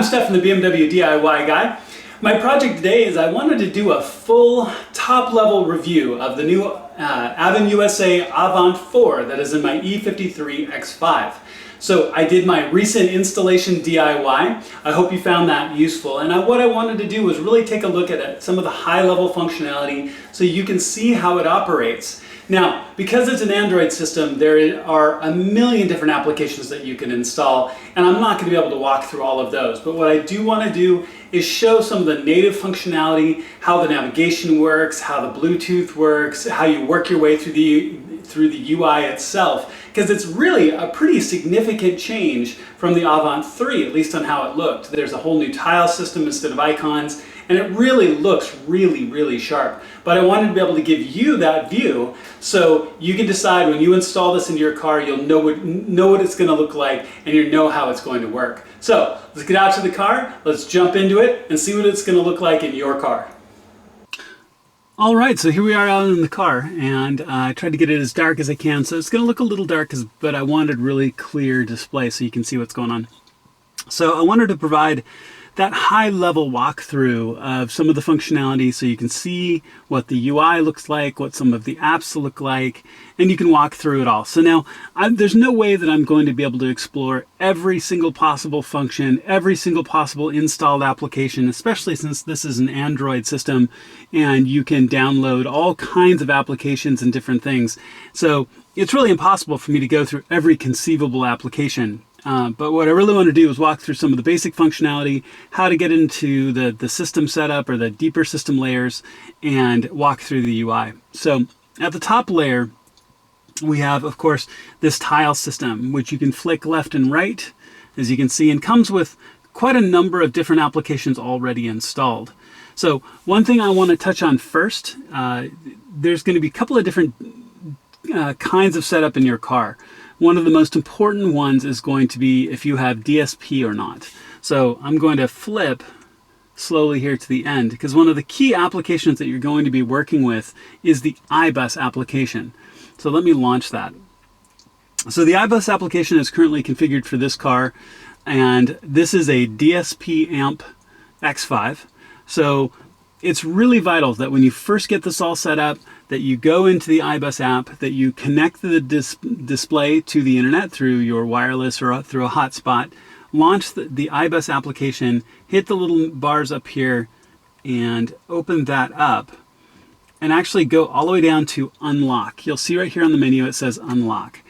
I'm Steph from the BMW DIY Guy. My project today is I wanted to do a full top-level review of the new AvinUSA Avant-4 that is in my E53 X5. So I did my recent installation DIY. I hope you found that useful. And what I wanted to do was really take a look at some of the high-level functionality so you can see how it operates. Now, because it's an Android system, there are a million different applications that you can install, and I'm not going to be able to walk through all of those. But what I do want to do is show some of the native functionality, how the navigation works, how the Bluetooth works, how you work your way through the UI itself, because it's really a pretty significant change from the Avant 3, at least on how it looked. There's a whole new tile system instead of icons, and it really looks really sharp. But I wanted to be able to give you that view so you can decide when you install this into your car, you'll know what it's going to look like, and you know how it's going to work. So let's get out to the car, let's jump into it and see what it's going to look like in your car. All right, so here we are out in the car, and I tried to get it as dark as I can, so it's going to look a little dark, but I wanted really clear display so you can see what's going on. So I wanted to provide that high-level walkthrough of some of the functionality so you can see what the UI looks like, what some of the apps look like, and you can walk through it all. So now, there's no way that I'm going to be able to explore every single possible function, every single possible installed application, especially since this is an Android system and you can download all kinds of applications and different things. So it's really impossible for me to go through every conceivable application. But what I really want to do is walk through some of the basic functionality, how to get into the system setup or the deeper system layers, and walk through the UI. So at the top layer, we have, of course, this tile system, which you can flick left and right, as you can see, and comes with quite a number of different applications already installed. So one thing I want to touch on first, there's going to be a couple of different kinds of setup in your car. One of the most important ones is going to be if you have DSP or not. So I'm going to flip slowly here to the end, because one of the key applications that you're going to be working with is the iBus application. So let me launch that. So the iBus application is currently configured for this car, and this is a DSP amp X5. So it's really vital that when you first get this all set up, that you go into the iBus app, that you connect the display to the internet through your wireless or through a hotspot, launch the iBus application, hit the little bars up here, and open that up, and actually go all the way down to unlock. You'll see right here on the menu it says unlock.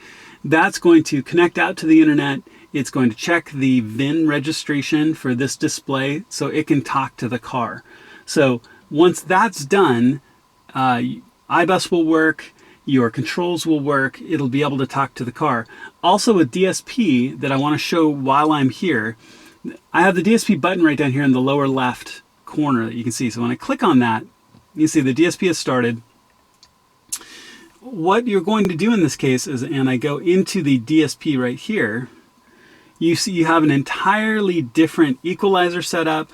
That's going to connect out to the internet. It's going to check the VIN registration for this display so it can talk to the car. So once that's done, iBus will work, your controls will work, it'll be able to talk to the car. Also with DSP that I want to show while I'm here, I have the DSP button right down here in the lower left corner that you can see. So when I click on that, you see the DSP has started. What you're going to do in this case is, and I go into the DSP right here, you see you have an entirely different equalizer setup,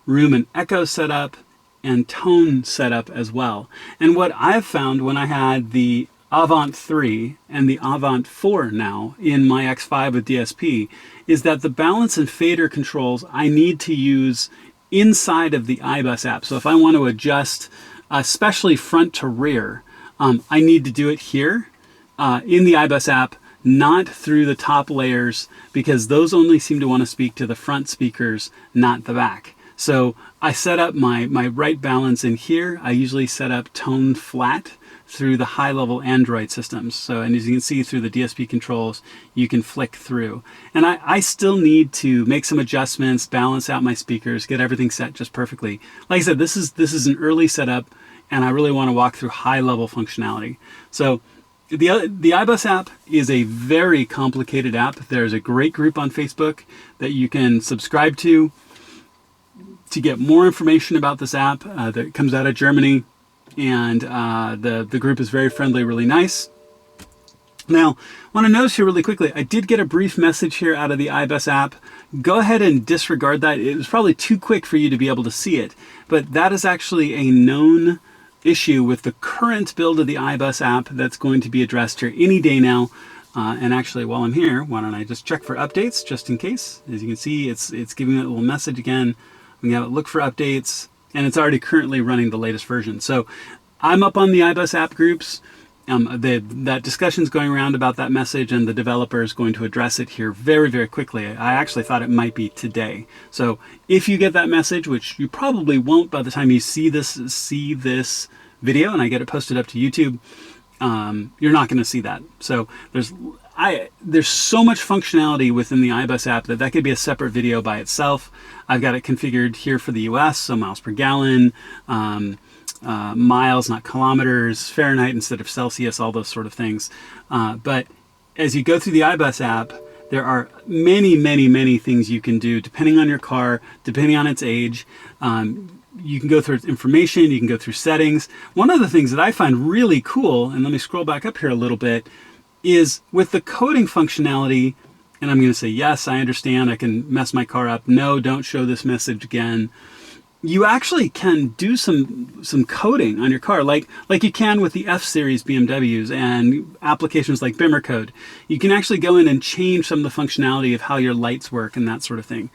room and echo setup, and tone setup as well. And what I've found when I had the Avant 3 and the Avant 4 now in my X5 with DSP is that the balance and fader controls I need to use inside of the iBus app. So if I want to adjust, especially front to rear, I need to do it here in the iBus app, not through the top layers, because those only seem to want to speak to the front speakers, not the back. So I set up my right balance in here. I usually set up tone flat through the high-level Android systems. So, and as you can see through the DSP controls, you can flick through. And I still need to make some adjustments, balance out my speakers, get everything set just perfectly. Like I said, this is an early setup, and I really want to walk through high-level functionality. So the iBus app is a very complicated app. There's a great group on Facebook that you can subscribe to get more information about this app that comes out of Germany, and the group is very friendly, really nice. Now, I want to notice here really quickly, I did get a brief message here out of the iBus app. Go ahead and disregard that. It was probably too quick for you to be able to see it, but that is actually a known issue with the current build of the iBus app that's going to be addressed here any day now. And actually, while I'm here, why don't I just check for updates just in case? As you can see, it's giving me a little message again. We have it look for updates, and it's already currently running the latest version. So I'm up on the iBus app groups. That discussion's going around about that message, and the developer is going to address it here very, very quickly. I actually thought it might be today. So if you get that message, which you probably won't by the time you see this video and I get it posted up to YouTube, you're not going to see that. So there's so much functionality within the iBus app that could be a separate video by itself. I've got it configured here for the US, so miles per gallon, miles, not kilometers, Fahrenheit instead of Celsius, all those sort of things. But as you go through the iBus app, there are many, many, many things you can do depending on your car, depending on its age. You can go through information, you can go through settings. One of the things that I find really cool, and let me scroll back up here a little bit, is with the coding functionality, and I'm going to say, yes, I understand, I can mess my car up. No, don't show this message again. You actually can do some coding on your car, like you can with the F-Series BMWs and applications like Bimmer Code. You can actually go in and change some of the functionality of how your lights work and that sort of thing.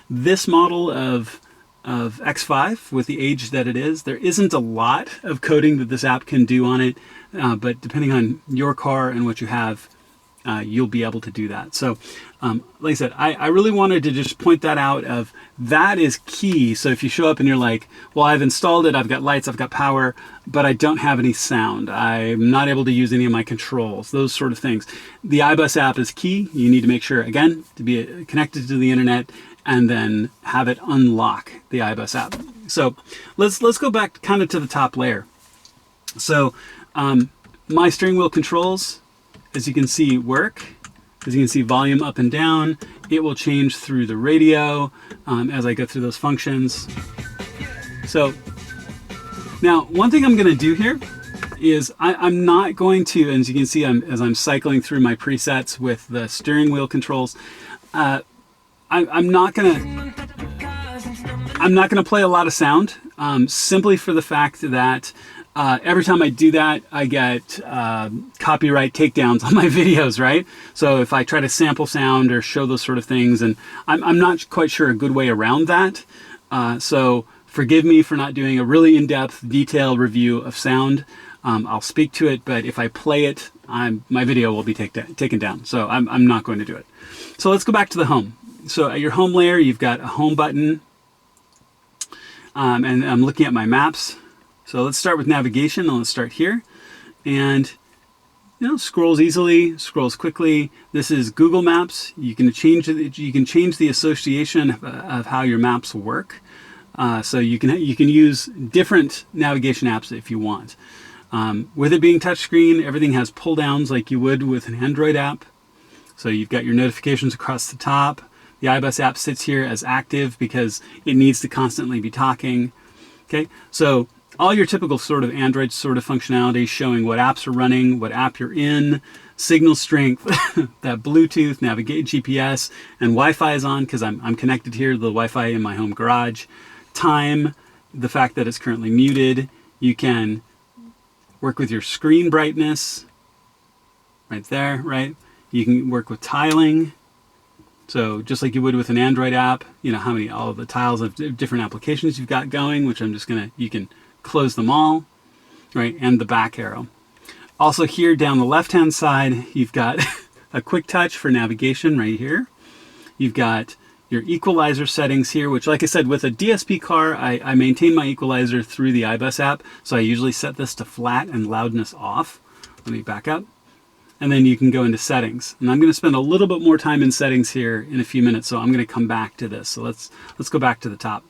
This model of X5, with the age that it is, there isn't a lot of coding that this app can do on it, but depending on your car and what you have, you'll be able to do that. So like I said, I really wanted to just point that out, of that is key. So if you show up and you're like, well, I've installed it, I've got lights, I've got power, but I don't have any sound, I'm not able to use any of my controls, those sort of things. The iBus app is key. You need to make sure, again, to be connected to the internet and then have it unlock the iBus app. So let's go back kind of to the top layer. So my steering wheel controls, as you can see, work. As you can see, volume up and down. It will change through the radio as I go through those functions. So now, one thing I'm going to do here is I'm not going to, as you can see, as I'm cycling through my presets with the steering wheel controls, I'm not going to play a lot of sound, simply for the fact that every time I do that, I get copyright takedowns on my videos, right? So if I try to sample sound or show those sort of things, and I'm not quite sure a good way around that. So forgive me for not doing a really in-depth, detailed review of sound. I'll speak to it, but if I play it, my video will be taken down. So I'm not going to do it. So let's go back to the home. So at your home layer, you've got a home button, and I'm looking at my maps. So let's start with navigation, and let's start here. And scrolls easily, scrolls quickly. This is Google Maps. You can change the association of how your maps work. So you can use different navigation apps if you want. With it being touchscreen, everything has pull downs like you would with an Android app. So you've got your notifications across the top. The iBus app sits here as active because it needs to constantly be talking. Okay, so all your typical sort of Android sort of functionality, showing what apps are running, what app you're in, signal strength, that Bluetooth, navigate, GPS, and Wi-Fi is on because I'm connected here to the Wi-Fi in my home garage. Time, the fact that it's currently muted. You can work with your screen brightness right there, right? You can work with tiling. So just like you would with an Android app, all of the tiles of different applications you've got going, which you can close them all, right? And the back arrow. Also here down the left-hand side, you've got a quick touch for navigation right here. You've got your equalizer settings here, which, like I said, with a DSP car, I maintain my equalizer through the iBus app. So I usually set this to flat and loudness off. Let me back up. And then you can go into settings. And I'm going to spend a little bit more time in settings here in a few minutes, so I'm going to come back to this. So let's go back to the top.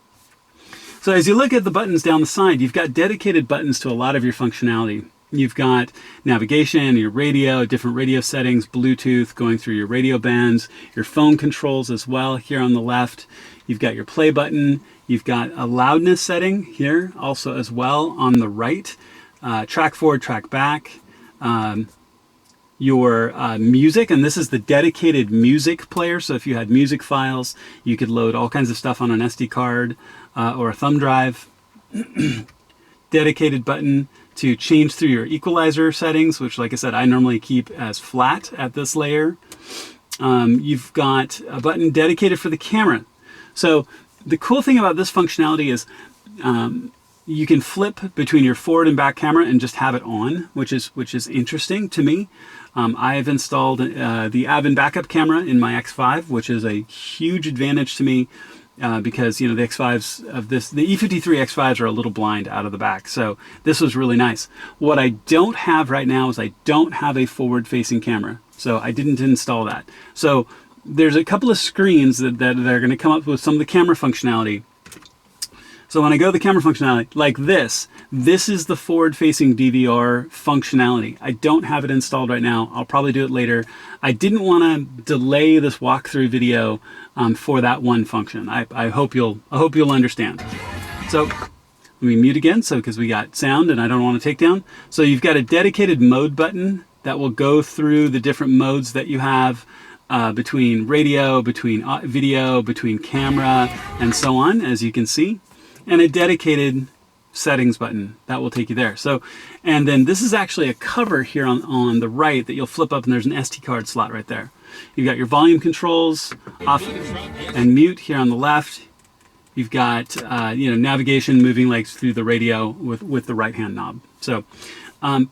So as you look at the buttons down the side, you've got dedicated buttons to a lot of your functionality. You've got navigation, your radio, different radio settings, Bluetooth, going through your radio bands, your phone controls as well here on the left. You've got your play button. You've got a loudness setting here also as well on the right. Track forward, track back. Your music, and this is the dedicated music player. So if you had music files, you could load all kinds of stuff on an SD card or a thumb drive. Dedicated button to change through your equalizer settings, which, like I said, I normally keep as flat at this layer. You've got a button dedicated for the camera. So the cool thing about this functionality is you can flip between your forward and back camera and just have it on, which is interesting to me. I have installed the Avin backup camera in my X5, which is a huge advantage to me because, you know, the X5s of this, the E53 X5s are a little blind out of the back. So this was really nice. What I don't have right now is I don't have a forward-facing camera. So I didn't install that. So there's a couple of screens that are going to come up with some of the camera functionality. So when I go to the camera functionality, like this is the forward-facing DVR functionality. I don't have it installed right now. I'll probably do it later. I didn't want to delay this walkthrough video for that one function. I hope you'll understand. So let me mute again, so because we got sound and I don't want to take down. So you've got a dedicated mode button that will go through the different modes that you have between radio, between video, between camera, and so on, as you can see. And a dedicated settings button that will take you there. So, and then this is actually a cover here on the right that you'll flip up, and there's an SD card slot right there. You've got your volume controls off and mute here on the left. You've got navigation moving like through the radio with the right hand knob. So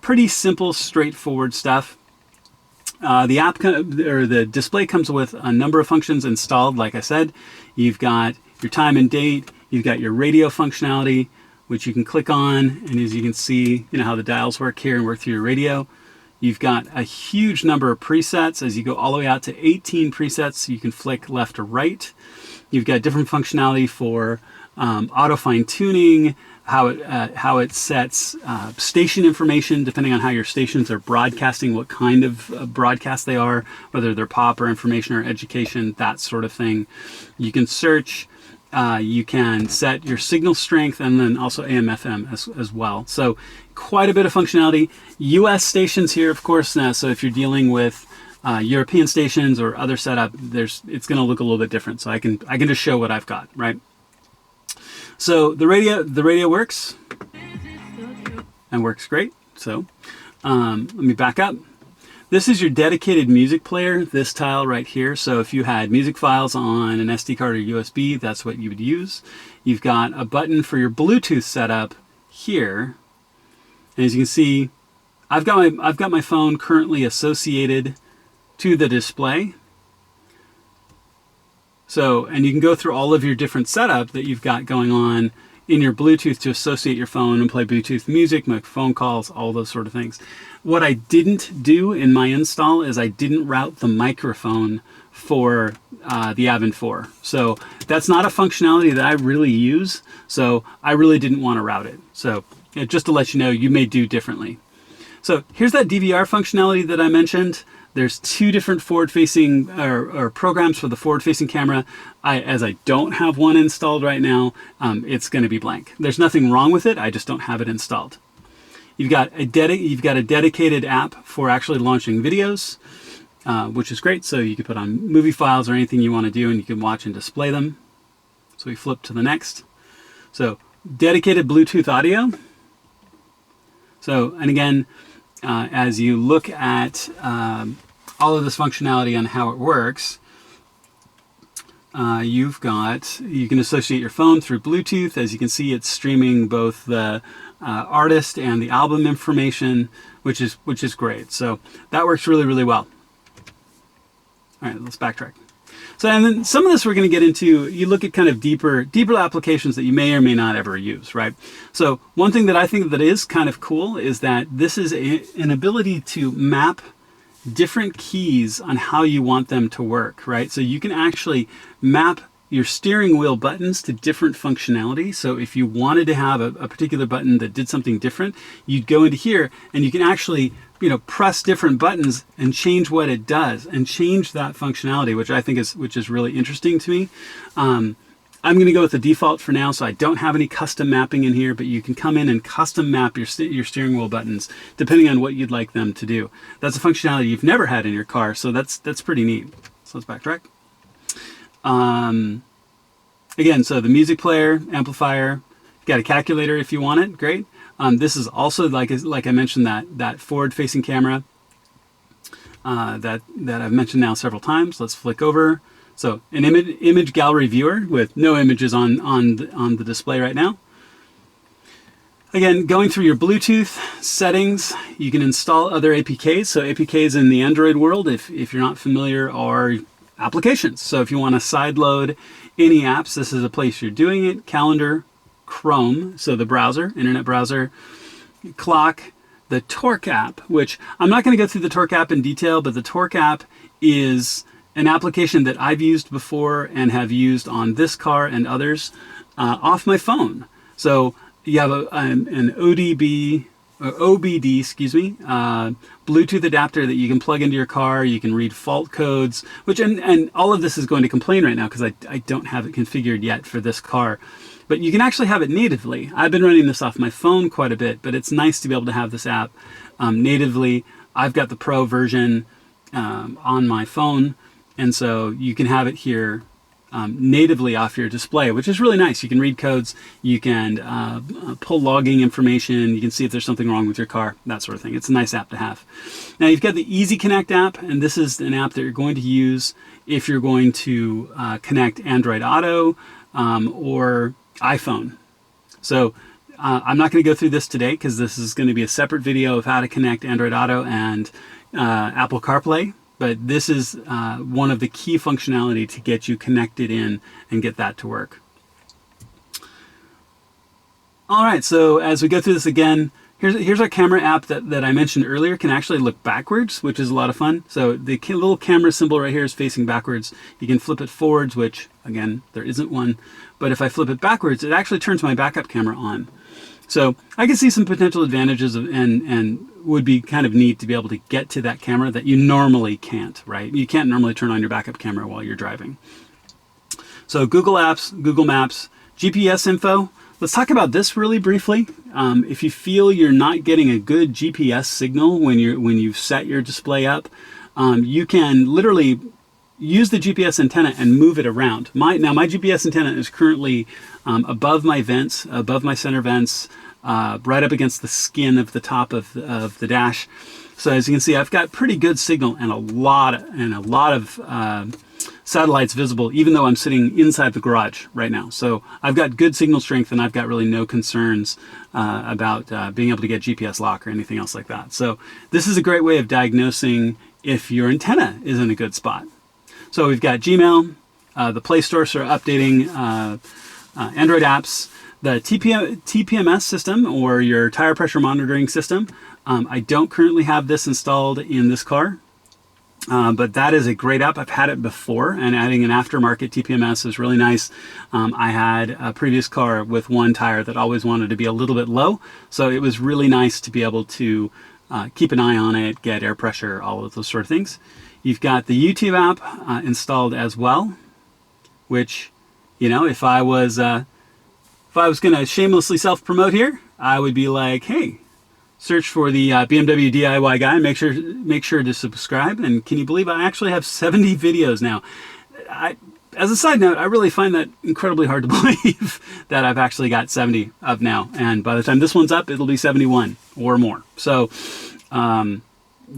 pretty simple, straightforward stuff. The app or the display comes with a number of functions installed. Like I said, you've got your time and date. You've got your radio functionality, which you can click on, and as you can see, you know how the dials work here and work through your radio. You've got a huge number of presets as you go all the way out to 18 presets, so you can flick left or right. You've got different functionality for auto fine tuning, how it sets station information depending on how your stations are broadcasting, what kind of broadcast they are, whether they're pop or information or education, that sort of thing. You can search. You can set your signal strength and then also AM/FM as well. So quite a bit of functionality. US stations here, of course. So if you're dealing with European stations or other setup, it's going to look a little bit different. So I can just show what I've got, right? So the radio works and works great. So let me back up. This is your dedicated music player, this tile right here. So if you had music files on an SD card or USB, that's what you would use. You've got a button for your Bluetooth setup here. And as you can see, I've got my phone currently associated to the display. So, and you can go through all of your different setup that you've got going on in your Bluetooth to associate your phone and play Bluetooth music, make phone calls, all those sort of things. What I didn't do in my install is I didn't route the microphone for the Avin 4. So that's not a functionality that I really use. So I really didn't want to route it. So just to let you know, you may do differently. So here's that DVR functionality that I mentioned. There's two different forward-facing or programs for the forward-facing camera. As I don't have one installed right now, it's going to be blank. There's nothing wrong with it. I just don't have it installed. You've got a dedicated app for actually launching videos, which is great. So you can put on movie files or anything you want to do, and you can watch and display them. So we flip to the next. So dedicated Bluetooth audio. So, and again, as you look at all of this functionality on how it works, you can associate your phone through Bluetooth. As you can see, it's streaming both the artist and the album information, which is great. So that works really, really well. All right, let's backtrack. So, and then some of this we're going to get into, you look at kind of deeper applications that you may or may not ever use, right? So one thing that I think that is kind of cool is that this is an ability to map different keys on how you want them to work, right? So you can actually map your steering wheel buttons to different functionality. So if you wanted to have a particular button that did something different, you'd go into here and you can actually, press different buttons and change what it does and change that functionality, which I think is really interesting to me. I'm going to go with the default for now, so I don't have any custom mapping in here, but you can come in and custom map your steering wheel buttons depending on what you'd like them to do. That's a functionality you've never had in your car, so that's pretty neat. So let's backtrack. Again, so the music player, amplifier, you've got a calculator if you want it, great. This is also, like I mentioned, that forward-facing camera that I've mentioned now several times. Let's flick over. So an image gallery viewer with no images on the display right now. Again, going through your Bluetooth settings, you can install other APKs. So APKs in the Android world, if you're not familiar, are applications. So if you want to sideload any apps, this is a place you're doing it. Calendar, Chrome, so the browser, internet browser, clock, the Torque app, which I'm not going to go through the Torque app in detail, but the Torque app is an application that I've used before and have used on this car and others off my phone. So you have an OBD, Bluetooth adapter that you can plug into your car. You can read fault codes, and all of this is going to complain right now because I don't have it configured yet for this car. But you can actually have it natively. I've been running this off my phone quite a bit, but it's nice to be able to have this app natively. I've got the Pro version on my phone, and so you can have it here natively off your display, which is really nice. You can read codes, you can pull logging information, you can see if there's something wrong with your car, that sort of thing. It's a nice app to have. Now you've got the Easy Connect app, and this is an app that you're going to use if you're going to connect Android Auto or iPhone. So I'm not going to go through this today because this is going to be a separate video of how to connect Android Auto and Apple CarPlay. But this is one of the key functionality to get you connected in and get that to work. All right, so as we go through this again, here's our camera app that I mentioned earlier. Can actually look backwards, which is a lot of fun. So the little camera symbol right here is facing backwards. You can flip it forwards, which again, there isn't one. But if I flip it backwards, it actually turns my backup camera on. So I can see some potential advantages and would be kind of neat to be able to get to that camera that you normally can't, right? You can't normally turn on your backup camera while you're driving. So Google Apps, Google Maps, GPS info. Let's talk about this really briefly. If you feel you're not getting a good GPS signal when you've set your display up, you can literally use the GPS antenna and move it around. My GPS antenna is currently above my vents, above my center vents, right up against the skin of the top of the dash. So as you can see, I've got pretty good signal and a lot of satellites visible, even though I'm sitting inside the garage right now. So I've got good signal strength, and I've got really no concerns about being able to get GPS lock or anything else like that. So this is a great way of diagnosing if your antenna is in a good spot. So we've got Gmail, the Play Store, so updating Android apps, the TPMS system, or your tire pressure monitoring system. I don't currently have this installed in this car, but that is a great app. I've had it before, and adding an aftermarket TPMS is really nice. I had a previous car with one tire that always wanted to be a little bit low, so it was really nice to be able to keep an eye on it, get air pressure, all of those sort of things. You've got the YouTube app installed as well, which, you know, if I was going to shamelessly self-promote here, I would be like, hey, search for the BMW DIY guy. Make sure to subscribe. And can you believe I actually have 70 videos now? As a side note, I really find that incredibly hard to believe that I've actually got 70 of now. And by the time this one's up, it'll be 71 or more. So,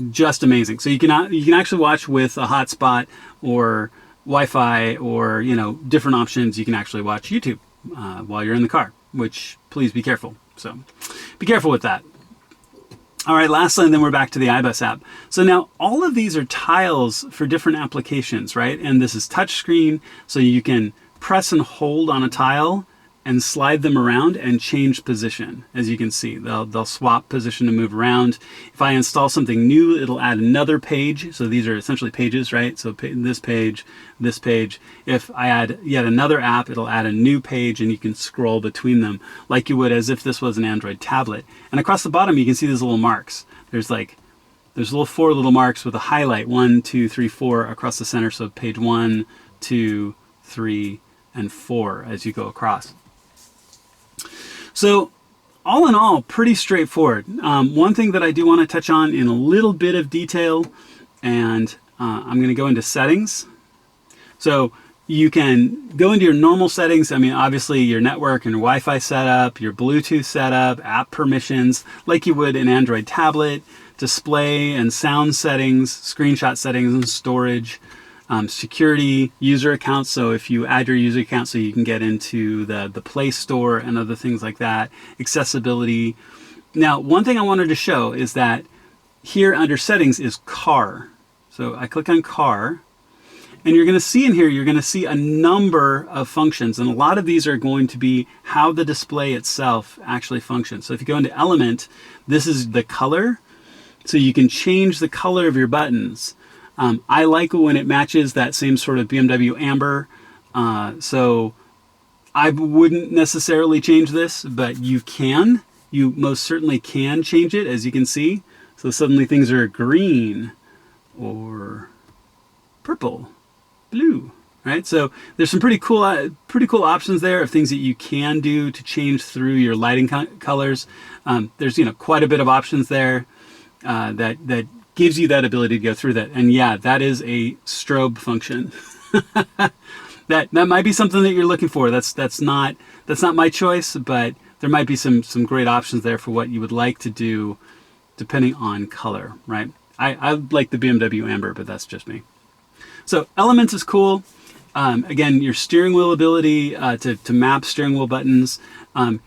just amazing. So you can actually watch with a hotspot or Wi-Fi or, you know, different options. You can actually watch YouTube while you're in the car, which please be careful. So be careful with that. All right, lastly, and then we're back to the iBus app. So now all of these are tiles for different applications, right? And this is touchscreen, so you can press and hold on a tile and slide them around and change position. As you can see, they'll swap position to move around. If I install something new, it'll add another page. So these are essentially pages, right? So this page, this page. If I add yet another app, it'll add a new page, and you can scroll between them like you would as if this was an Android tablet. And across the bottom, you can see these little marks. There's little 4 little marks with a highlight, 1, 2, 3, 4 across the center. So page 1, 2, 3, and 4 as you go across. So all in all, pretty straightforward. One thing that I do want to touch on in a little bit of detail, and I'm going to go into settings. So you can go into your normal settings. I mean, obviously your network and your Wi-Fi setup, your Bluetooth setup, app permissions, like you would an Android tablet, display and sound settings, screenshot settings and storage, security, user accounts. So if you add your user account so you can get into the Play Store and other things like that, accessibility. Now, one thing I wanted to show is that here under settings is car. So I click on car. And you're going to see in here, you're going to see a number of functions. And a lot of these are going to be how the display itself actually functions. So if you go into element, this is the color. So you can change the color of your buttons. I like when it matches that same sort of BMW amber. So I wouldn't necessarily change this, but you can. You most certainly can change it, as you can see. So suddenly things are green or purple. Blue, right? So there's some pretty cool options there of things that you can do to change through your lighting colors. There's quite a bit of options there that gives you that ability to go through that. And yeah, that is a strobe function. that might be something that you're looking for. That's not my choice, but there might be some great options there for what you would like to do, depending on color, right? I like the BMW amber, but that's just me. So Elements is cool. Again, your steering wheel ability to map steering wheel buttons,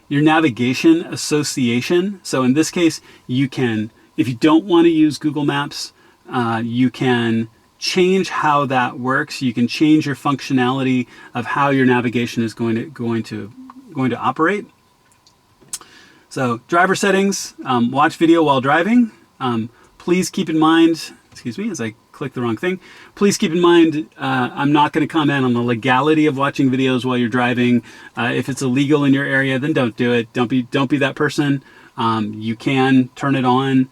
your navigation association. So in this case, you can, if you don't want to use Google Maps, you can change how that works. You can change your functionality of how your navigation is going to operate. So driver settings, watch video while driving. Please keep in mind, excuse me, as I click the wrong thing. Please keep in mind, I'm not going to comment on the legality of watching videos while you're driving. If it's illegal in your area, then don't do it. Don't be that person. You can turn it on.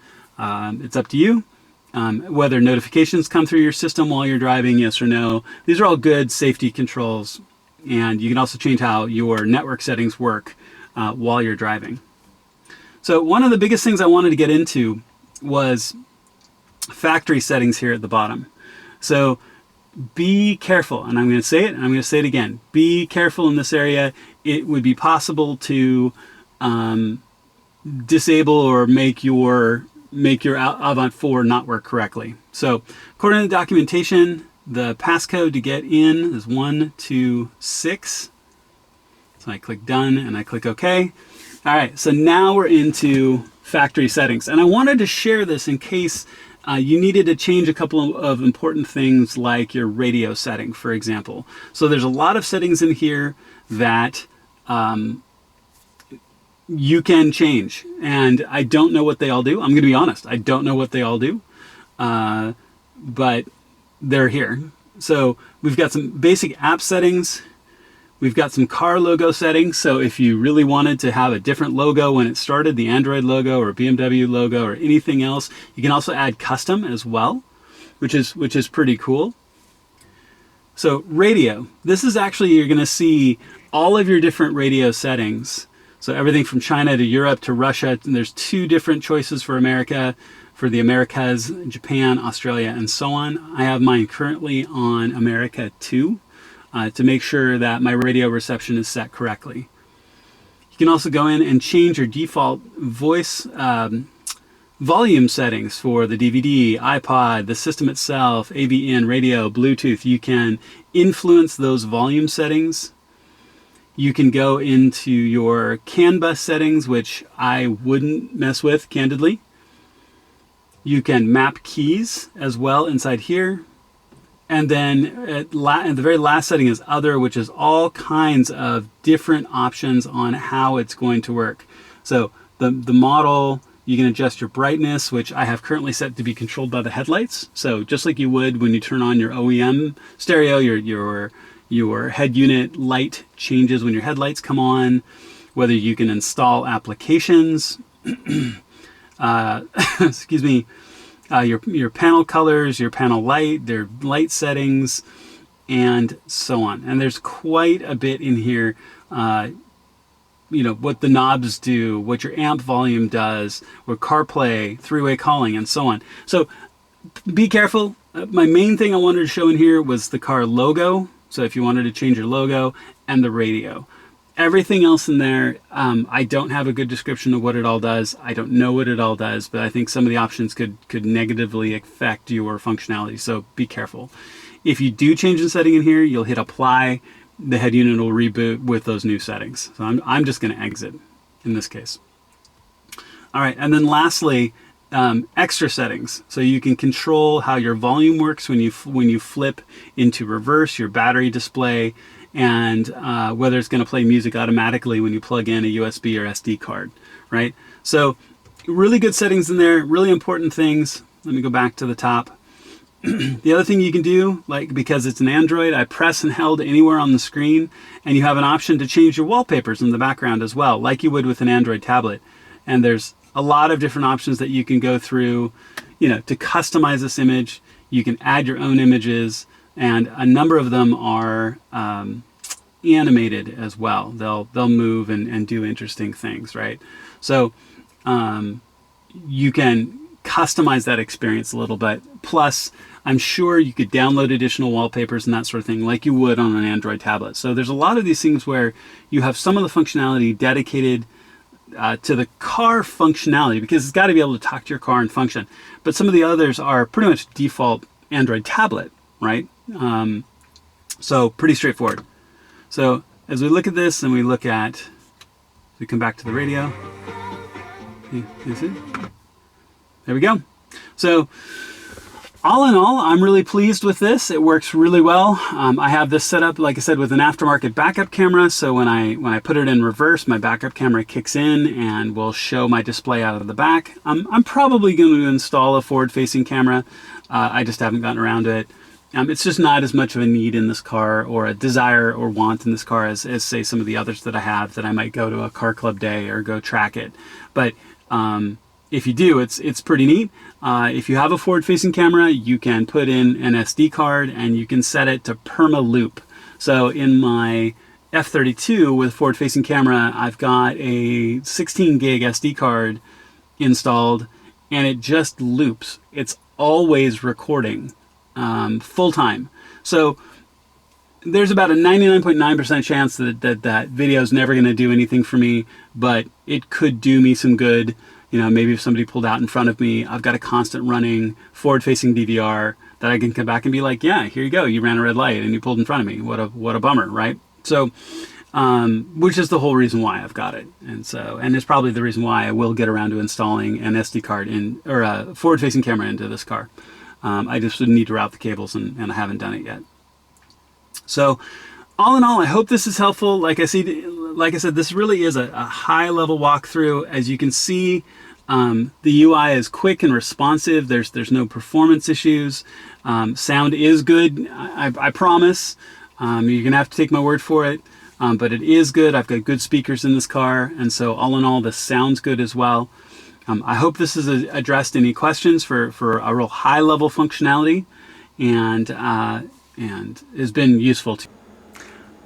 It's up to you. Whether notifications come through your system while you're driving, yes or no. These are all good safety controls. And you can also change how your network settings work while you're driving. So one of the biggest things I wanted to get into was factory settings here at the bottom. So be careful, and I'm going to say it, and I'm going to say it again. Be careful in this area. It would be possible to disable or make your Avant-4 not work correctly. So according to the documentation, the passcode to get in is 126. So I click done and I click OK. All right, so now we're into factory settings, and I wanted to share this in case you needed to change a couple of important things like your radio setting, for example. So there's a lot of settings in here that you can change, and I don't know what they all do. I'm going to be honest, I don't know what they all do, but they're here. So we've got some basic app settings. We've got some car logo settings. So if you really wanted to have a different logo when it started, the Android logo or BMW logo or anything else, you can also add custom as well, which is pretty cool. So radio, this is actually, you're going to see all of your different radio settings. So everything from China to Europe to Russia. And there's 2 different choices for America, for the Americas, Japan, Australia, and so on. I have mine currently on America 2. To make sure that my radio reception is set correctly. You can also go in and change your default voice volume settings for the DVD, iPod, the system itself, AV-in, radio, Bluetooth. You can influence those volume settings. You can go into your CAN bus settings, which I wouldn't mess with, candidly. You can map keys as well inside here. And then at the very last setting is other, which is all kinds of different options on how it's going to work. So the model, you can adjust your brightness, which I have currently set to be controlled by the headlights. So just like you would when you turn on your OEM stereo, your head unit light changes when your headlights come on, whether you can install applications, excuse me, your panel colors, your panel light, their light settings, and so on. And there's quite a bit in here, what the knobs do, what your amp volume does, or CarPlay, 3-way calling, and so on. So be careful. My main thing I wanted to show in here was the car logo. So if you wanted to change your logo and the radio. Everything else in there, I don't have a good description of what it all does. I don't know what it all does, but I think some of the options could negatively affect your functionality, so be careful. If you do change the setting in here, you'll hit apply. The head unit will reboot with those new settings. So I'm just going to exit in this case. All right, and then lastly, extra settings. So you can control how your volume works when you flip into reverse, your battery display, and whether it's going to play music automatically when you plug in a USB or SD card, right? So really good settings in there, really important things. Let me go back to the top. The other thing you can do, like because it's an Android, I press and held anywhere on the screen, and you have an option to change your wallpapers in the background as well, like you would with an Android tablet. And there's a lot of different options that you can go through, you know, to customize this image. You can add your own images, and a number of them are animated as well. They'll move and do interesting things, right? So you can customize that experience a little bit. Plus, I'm sure you could download additional wallpapers and that sort of thing like you would on an Android tablet. So there's a lot of these things where you have some of the functionality dedicated to the car functionality, because it's got to be able to talk to your car and function. But some of the others are pretty much default Android tablet, right? So pretty straightforward. So as we look at this and we come back to the radio. You see? There we go. So all in all, I'm really pleased with this. It works really well. I have this set up, like I said, with an aftermarket backup camera. So when I put it in reverse, my backup camera kicks in and will show my display out of the back. I'm probably going to install a forward-facing camera. I just haven't gotten around to it. It's just not as much of a need in this car, or a desire or want in this car as say some of the others that I have, that I might go to a car club day or go track it. But if you do, it's pretty neat. If you have a forward-facing camera, you can put in an SD card and you can set it to perma loop. So in my F32 with forward-facing camera, I've got a 16 gig SD card installed, and it just loops. It's always recording full time. So there's about a 99.9% chance that video is never going to do anything for me, but it could do me some good. You know, maybe if somebody pulled out in front of me, I've got a constant running forward-facing DVR that I can come back and be like, yeah, here you go. You ran a red light and you pulled in front of me. What a bummer, right? So, which is the whole reason why I've got it. And it's probably the reason why I will get around to installing an SD card or a forward-facing camera into this car. I just need to route the cables, and I haven't done it yet. So all in all, I hope this is helpful. Like I said, this really is a high-level walkthrough. As you can see, the UI is quick and responsive. There's no performance issues. Sound is good, I promise. You're going to have to take my word for it, but it is good. I've got good speakers in this car, and so all in all, this sounds good as well. I hope this has addressed any questions for a real high-level functionality, and has been useful to you.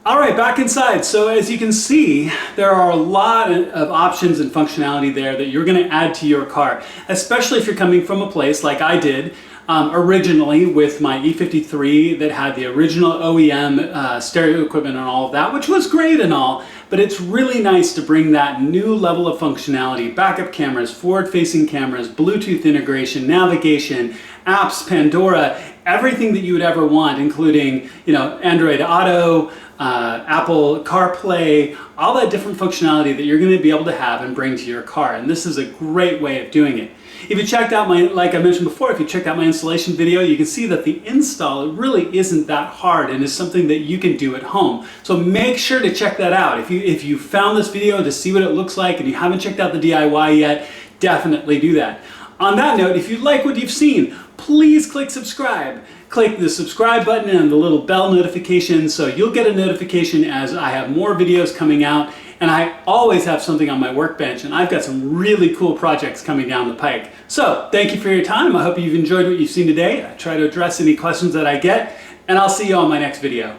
All right, back inside. So as you can see, there are a lot of options and functionality there that you're going to add to your car, especially if you're coming from a place like I did originally with my E53 that had the original OEM stereo equipment and all of that, which was great and all, but it's really nice to bring that new level of functionality, backup cameras, forward-facing cameras, Bluetooth integration, navigation, apps, Pandora, everything that you would ever want, including, you know, Android Auto, Apple CarPlay, all that different functionality that you're going to be able to have and bring to your car. And this is a great way of doing it. If you checked out like I mentioned before, if you checked out my installation video, you can see that the install really isn't that hard and is something that you can do at home. So make sure to check that out. If you found this video to see what it looks like and you haven't checked out the DIY yet, definitely do that. On that note, if you like what you've seen, please click subscribe. Click the subscribe button and the little bell notification so you'll get a notification as I have more videos coming out. And I always have something on my workbench, and I've got some really cool projects coming down the pike. So thank you for your time. I hope you've enjoyed what you've seen today. I try to address any questions that I get, and I'll see you on my next video.